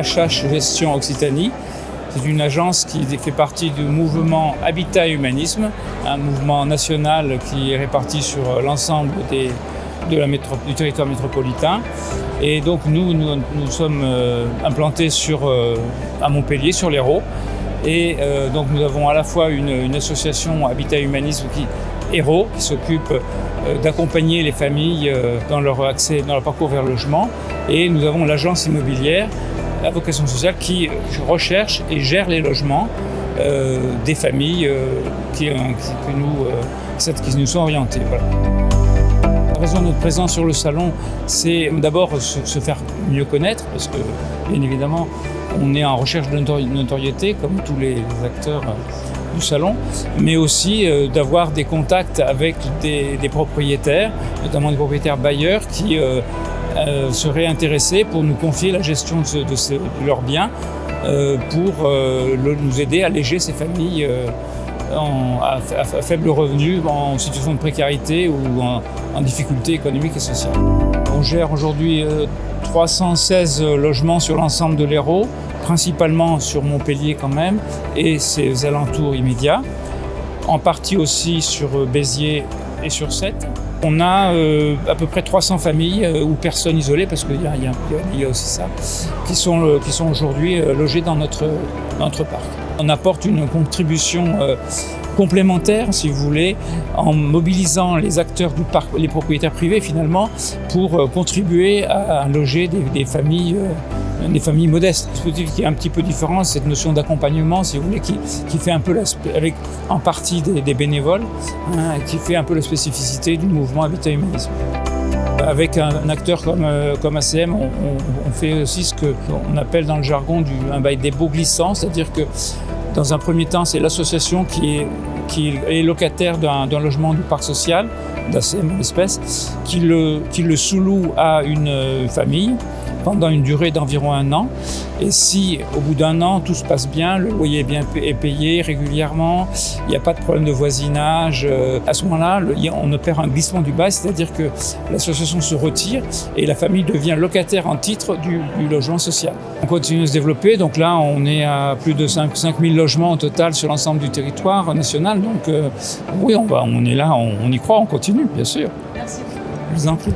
HH Gestion Occitanie. C'est une agence qui fait partie du mouvement Habitat et Humanisme, un mouvement national qui est réparti sur l'ensemble du territoire métropolitain. Et donc nous sommes implantés à Montpellier, sur l'Hérault. Et donc nous avons à la fois une association Habitat et Humanisme Hérault, qui s'occupe d'accompagner les familles dans leur parcours vers le logement. Et nous avons l'agence immobilière à vocation sociale qui recherche et gère les logements des familles qui nous sont orientées. Voilà. La raison de notre présence sur le salon, c'est d'abord se faire mieux connaître, parce que bien évidemment, on est en recherche de notoriété, comme tous les acteurs du salon, mais aussi d'avoir des contacts avec des propriétaires, notamment des propriétaires bailleurs qui seraient intéressés pour nous confier la gestion de leurs biens pour nous aider à alléger ces familles à faible revenu, en situation de précarité ou en difficulté économique et sociale. On gère aujourd'hui 316 logements sur l'ensemble de l'Hérault, principalement sur Montpellier quand même, et ses alentours immédiats, en partie aussi sur Béziers et sur Sète. On a à peu près 300 familles ou personnes isolées, parce qu'il y a aussi ça, qui sont aujourd'hui logées dans notre parc. On apporte une contribution complémentaire, si vous voulez, en mobilisant les acteurs du parc, les propriétaires privés finalement, pour contribuer à loger des familles modestes. Le dispositif qui est un petit peu différent, cette notion d'accompagnement, si vous voulez, qui fait un peu avec en partie des bénévoles, qui fait un peu la spécificité du mouvement Habitat et Humanisme. Avec un acteur comme ACM, on fait aussi ce qu'on appelle dans le jargon un bail dépôt glissant, c'est-à-dire que dans un premier temps, c'est l'association qui est locataire d'un logement du parc social, d'ACM en l'espèce, qui le sous-loue à une famille pendant une durée d'environ 1 an. Et si au bout d'1 an tout se passe bien, le loyer est payé régulièrement, il n'y a pas de problème de voisinage, à ce moment-là, on opère un glissement du bail, c'est-à-dire que l'association se retire et la famille devient locataire en titre du logement social. On continue à se développer, donc là on est à plus de 5000 logements au total sur l'ensemble du territoire national, donc oui, on est là, on y croit, on continue, bien sûr. Merci. Je vous en prie.